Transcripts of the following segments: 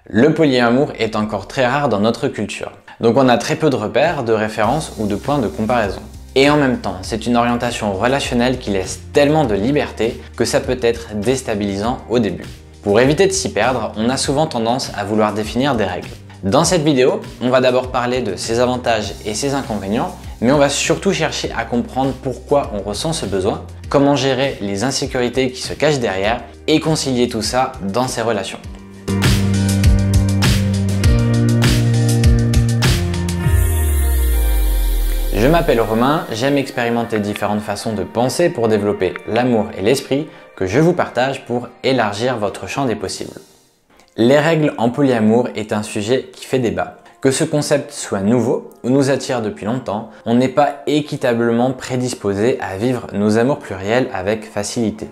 Le polyamour est encore très rare dans notre culture. Donc on a très peu de repères, de références ou de points de comparaison. Et en même temps, c'est une orientation relationnelle qui laisse tellement de liberté que ça peut être déstabilisant au début. Pour éviter de s'y perdre, on a souvent tendance à vouloir définir des règles. Dans cette vidéo, on va d'abord parler de ses avantages et ses inconvénients, mais on va surtout chercher à comprendre pourquoi on ressent ce besoin, comment gérer les insécurités qui se cachent derrière et concilier tout ça dans ses relations. Je m'appelle Romain, j'aime expérimenter différentes façons de penser pour développer l'amour et l'esprit que je vous partage pour élargir votre champ des possibles. Les règles en polyamour est un sujet qui fait débat. Que ce concept soit nouveau ou nous attire depuis longtemps, on n'est pas équitablement prédisposé à vivre nos amours pluriels avec facilité.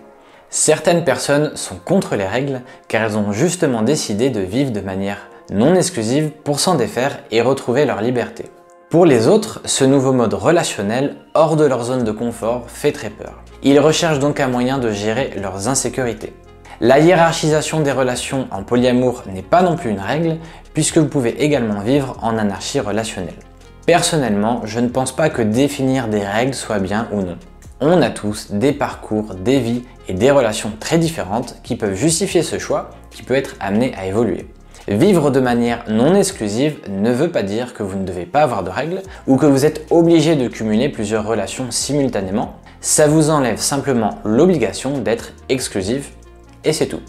Certaines personnes sont contre les règles car elles ont justement décidé de vivre de manière non exclusive pour s'en défaire et retrouver leur liberté. Pour les autres, ce nouveau mode relationnel hors de leur zone de confort fait très peur. Ils recherchent donc un moyen de gérer leurs insécurités. La hiérarchisation des relations en polyamour n'est pas non plus une règle, puisque vous pouvez également vivre en anarchie relationnelle. Personnellement, je ne pense pas que définir des règles soit bien ou non. On a tous des parcours, des vies et des relations très différentes qui peuvent justifier ce choix, qui peut être amené à évoluer. Vivre de manière non exclusive ne veut pas dire que vous ne devez pas avoir de règles ou que vous êtes obligé de cumuler plusieurs relations simultanément. Ça vous enlève simplement l'obligation d'être exclusif et c'est tout.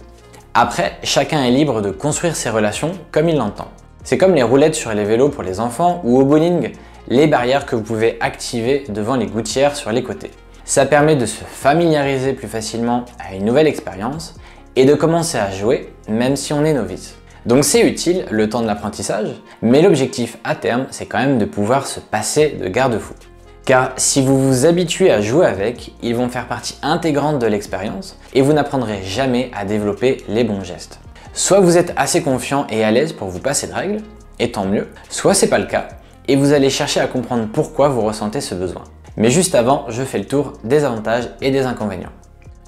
Après, chacun est libre de construire ses relations comme il l'entend. C'est comme les roulettes sur les vélos pour les enfants ou au bowling, les barrières que vous pouvez activer devant les gouttières sur les côtés. Ça permet de se familiariser plus facilement à une nouvelle expérience et de commencer à jouer même si on est novice. Donc c'est utile le temps de l'apprentissage, mais l'objectif à terme, c'est quand même de pouvoir se passer de garde-fous. Car si vous vous habituez à jouer avec, ils vont faire partie intégrante de l'expérience et vous n'apprendrez jamais à développer les bons gestes. Soit vous êtes assez confiant et à l'aise pour vous passer de règles, et tant mieux, soit c'est pas le cas, et vous allez chercher à comprendre pourquoi vous ressentez ce besoin. Mais juste avant, je fais le tour des avantages et des inconvénients.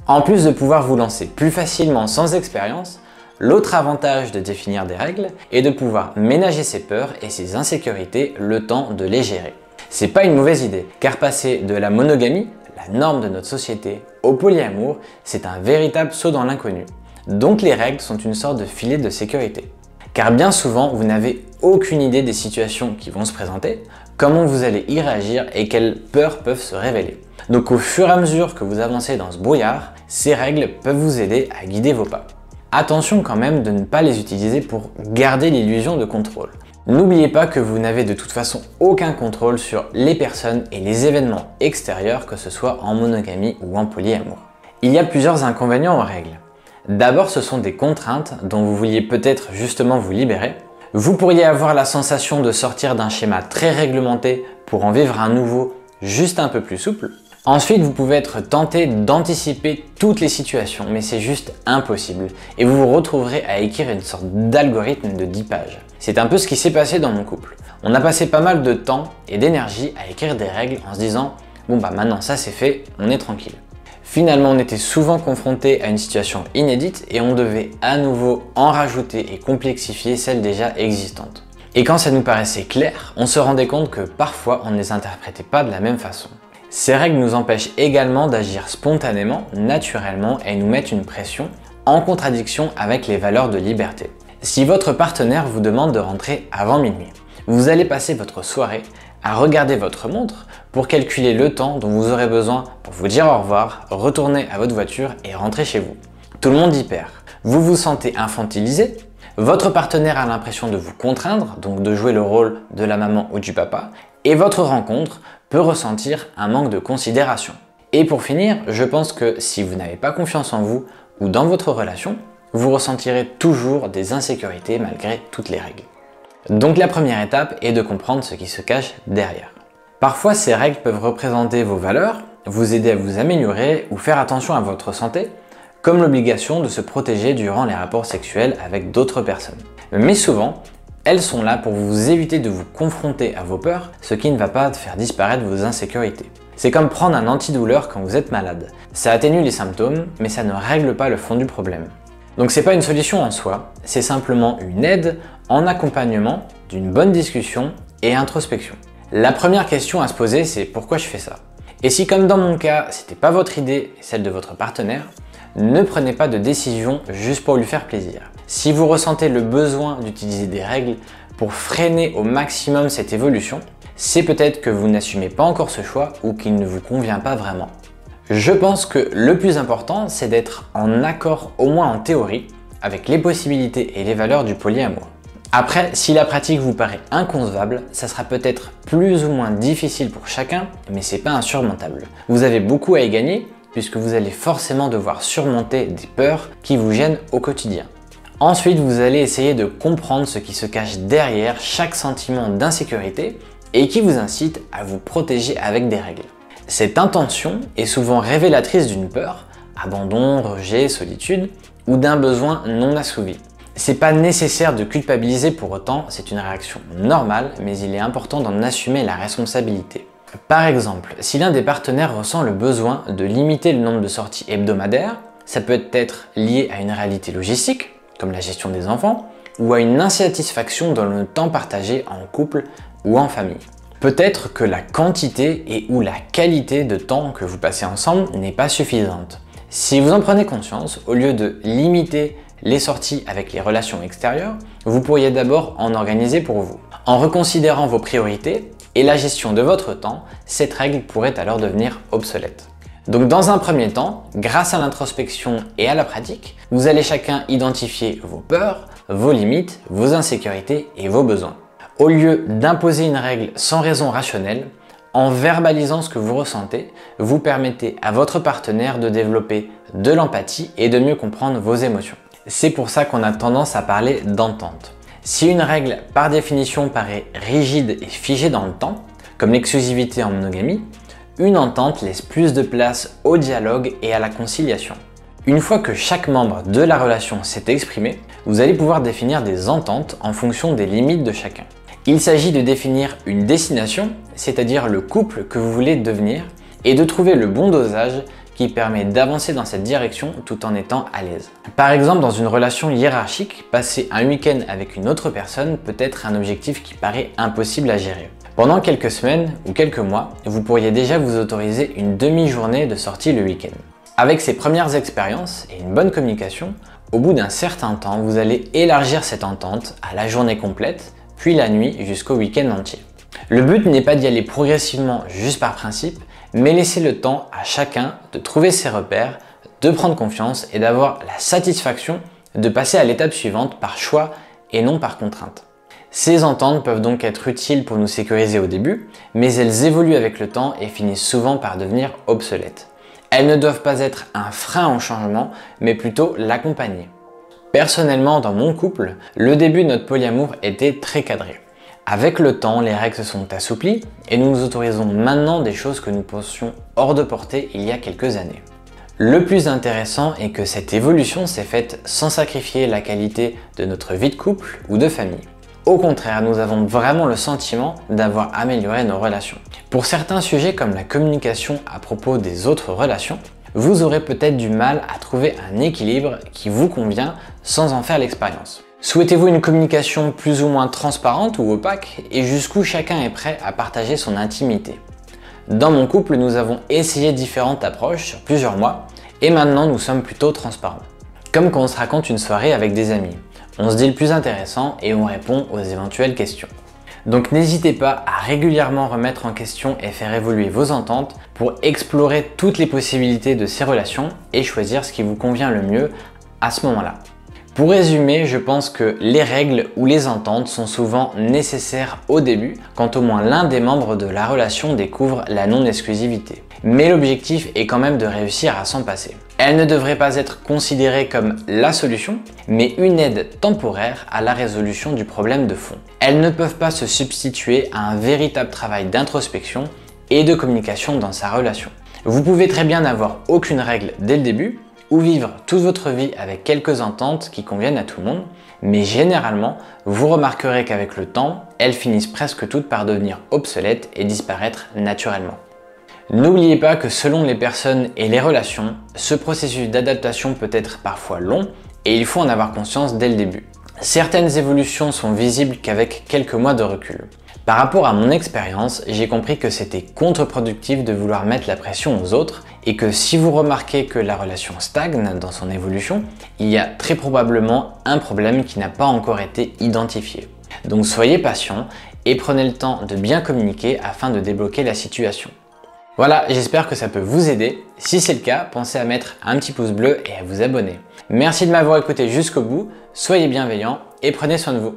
En plus de pouvoir vous lancer plus facilement sans expérience, l'autre avantage de définir des règles est de pouvoir ménager ses peurs et ses insécurités le temps de les gérer. C'est pas une mauvaise idée, car passer de la monogamie, la norme de notre société, au polyamour, c'est un véritable saut dans l'inconnu. Donc les règles sont une sorte de filet de sécurité. Car bien souvent, vous n'avez aucune idée des situations qui vont se présenter, comment vous allez y réagir et quelles peurs peuvent se révéler. Donc au fur et à mesure que vous avancez dans ce brouillard, ces règles peuvent vous aider à guider vos pas. Attention quand même de ne pas les utiliser pour garder l'illusion de contrôle. N'oubliez pas que vous n'avez de toute façon aucun contrôle sur les personnes et les événements extérieurs, que ce soit en monogamie ou en polyamour. Il y a plusieurs inconvénients aux règles. D'abord, ce sont des contraintes dont vous vouliez peut-être justement vous libérer. Vous pourriez avoir la sensation de sortir d'un schéma très réglementé pour en vivre un nouveau juste un peu plus souple. Ensuite, vous pouvez être tenté d'anticiper toutes les situations, mais c'est juste impossible. Et vous vous retrouverez à écrire une sorte d'algorithme de 10 pages. C'est un peu ce qui s'est passé dans mon couple. On a passé pas mal de temps et d'énergie à écrire des règles en se disant « bon bah maintenant ça c'est fait, on est tranquille ». Finalement, on était souvent confronté à une situation inédite et on devait à nouveau en rajouter et complexifier celles déjà existantes. Et quand ça nous paraissait clair, on se rendait compte que parfois on ne les interprétait pas de la même façon. Ces règles nous empêchent également d'agir spontanément, naturellement et nous mettent une pression en contradiction avec les valeurs de liberté. Si votre partenaire vous demande de rentrer avant minuit, vous allez passer votre soirée à regarder votre montre pour calculer le temps dont vous aurez besoin pour vous dire au revoir, retourner à votre voiture et rentrer chez vous. Tout le monde y perd. Vous vous sentez infantilisé, votre partenaire a l'impression de vous contraindre, donc de jouer le rôle de la maman ou du papa, et votre rencontre peut ressentir un manque de considération. Et pour finir, je pense que si vous n'avez pas confiance en vous ou dans votre relation, vous ressentirez toujours des insécurités malgré toutes les règles. Donc la première étape est de comprendre ce qui se cache derrière. Parfois, ces règles peuvent représenter vos valeurs, vous aider à vous améliorer ou faire attention à votre santé, comme l'obligation de se protéger durant les rapports sexuels avec d'autres personnes. Mais souvent, elles sont là pour vous éviter de vous confronter à vos peurs, ce qui ne va pas faire disparaître vos insécurités. C'est comme prendre un antidouleur quand vous êtes malade. Ça atténue les symptômes, mais ça ne règle pas le fond du problème. Donc c'est pas une solution en soi, c'est simplement une aide en accompagnement d'une bonne discussion et introspection. La première question à se poser, c'est pourquoi je fais ça? Et si comme dans mon cas, c'était pas votre idée et celle de votre partenaire, ne prenez pas de décision juste pour lui faire plaisir. Si vous ressentez le besoin d'utiliser des règles pour freiner au maximum cette évolution, c'est peut-être que vous n'assumez pas encore ce choix ou qu'il ne vous convient pas vraiment. Je pense que le plus important, c'est d'être en accord, au moins en théorie, avec les possibilités et les valeurs du polyamour. Après, si la pratique vous paraît inconcevable, ça sera peut-être plus ou moins difficile pour chacun, mais c'est pas insurmontable. Vous avez beaucoup à y gagner, puisque vous allez forcément devoir surmonter des peurs qui vous gênent au quotidien. Ensuite, vous allez essayer de comprendre ce qui se cache derrière chaque sentiment d'insécurité et qui vous incite à vous protéger avec des règles. Cette intention est souvent révélatrice d'une peur, abandon, rejet, solitude, ou d'un besoin non assouvi. C'est pas nécessaire de culpabiliser pour autant, c'est une réaction normale, mais il est important d'en assumer la responsabilité. Par exemple, si l'un des partenaires ressent le besoin de limiter le nombre de sorties hebdomadaires, ça peut être lié à une réalité logistique, comme la gestion des enfants, ou à une insatisfaction dans le temps partagé en couple ou en famille. Peut-être que la quantité et ou la qualité de temps que vous passez ensemble n'est pas suffisante. Si vous en prenez conscience, au lieu de limiter les sorties avec les relations extérieures, vous pourriez d'abord en organiser pour vous. En reconsidérant vos priorités et la gestion de votre temps, cette règle pourrait alors devenir obsolète. Donc dans un premier temps, grâce à l'introspection et à la pratique, vous allez chacun identifier vos peurs, vos limites, vos insécurités et vos besoins. Au lieu d'imposer une règle sans raison rationnelle, en verbalisant ce que vous ressentez, vous permettez à votre partenaire de développer de l'empathie et de mieux comprendre vos émotions. C'est pour ça qu'on a tendance à parler d'entente. Si une règle par définition paraît rigide et figée dans le temps, comme l'exclusivité en monogamie, une entente laisse plus de place au dialogue et à la conciliation. Une fois que chaque membre de la relation s'est exprimé, vous allez pouvoir définir des ententes en fonction des limites de chacun. Il s'agit de définir une destination, c'est-à-dire le couple que vous voulez devenir, et de trouver le bon dosage qui permet d'avancer dans cette direction tout en étant à l'aise. Par exemple, dans une relation hiérarchique, passer un week-end avec une autre personne peut être un objectif qui paraît impossible à gérer. Pendant quelques semaines ou quelques mois, vous pourriez déjà vous autoriser une demi-journée de sortie le week-end. Avec ces premières expériences et une bonne communication, au bout d'un certain temps, vous allez élargir cette entente à la journée complète, puis la nuit jusqu'au week-end entier. Le but n'est pas d'y aller progressivement juste par principe, mais laisser le temps à chacun de trouver ses repères, de prendre confiance et d'avoir la satisfaction de passer à l'étape suivante par choix et non par contrainte. Ces ententes peuvent donc être utiles pour nous sécuriser au début, mais elles évoluent avec le temps et finissent souvent par devenir obsolètes. Elles ne doivent pas être un frein au changement, mais plutôt l'accompagner. Personnellement, dans mon couple, le début de notre polyamour était très cadré. Avec le temps, les règles se sont assouplies et nous nous autorisons maintenant des choses que nous pensions hors de portée il y a quelques années. Le plus intéressant est que cette évolution s'est faite sans sacrifier la qualité de notre vie de couple ou de famille. Au contraire, nous avons vraiment le sentiment d'avoir amélioré nos relations. Pour certains sujets comme la communication à propos des autres relations, vous aurez peut-être du mal à trouver un équilibre qui vous convient sans en faire l'expérience. Souhaitez-vous une communication plus ou moins transparente ou opaque et jusqu'où chacun est prêt à partager son intimité? Dans mon couple, nous avons essayé différentes approches sur plusieurs mois et maintenant nous sommes plutôt transparents. Comme quand on se raconte une soirée avec des amis. On se dit le plus intéressant et on répond aux éventuelles questions. Donc n'hésitez pas à régulièrement remettre en question et faire évoluer vos ententes pour explorer toutes les possibilités de ces relations et choisir ce qui vous convient le mieux à ce moment-là. Pour résumer, je pense que les règles ou les ententes sont souvent nécessaires au début, quand au moins l'un des membres de la relation découvre la non-exclusivité. Mais l'objectif est quand même de réussir à s'en passer. Elles ne devraient pas être considérées comme la solution, mais une aide temporaire à la résolution du problème de fond. Elles ne peuvent pas se substituer à un véritable travail d'introspection et de communication dans sa relation. Vous pouvez très bien n'avoir aucune règle dès le début, ou vivre toute votre vie avec quelques ententes qui conviennent à tout le monde, mais généralement, vous remarquerez qu'avec le temps, elles finissent presque toutes par devenir obsolètes et disparaître naturellement. N'oubliez pas que selon les personnes et les relations, ce processus d'adaptation peut être parfois long et il faut en avoir conscience dès le début. Certaines évolutions sont visibles qu'avec quelques mois de recul. Par rapport à mon expérience, j'ai compris que c'était contre-productif de vouloir mettre la pression aux autres et que si vous remarquez que la relation stagne dans son évolution, il y a très probablement un problème qui n'a pas encore été identifié. Donc soyez patient et prenez le temps de bien communiquer afin de débloquer la situation. Voilà, j'espère que ça peut vous aider. Si c'est le cas, pensez à mettre un petit pouce bleu et à vous abonner. Merci de m'avoir écouté jusqu'au bout, soyez bienveillants et prenez soin de vous.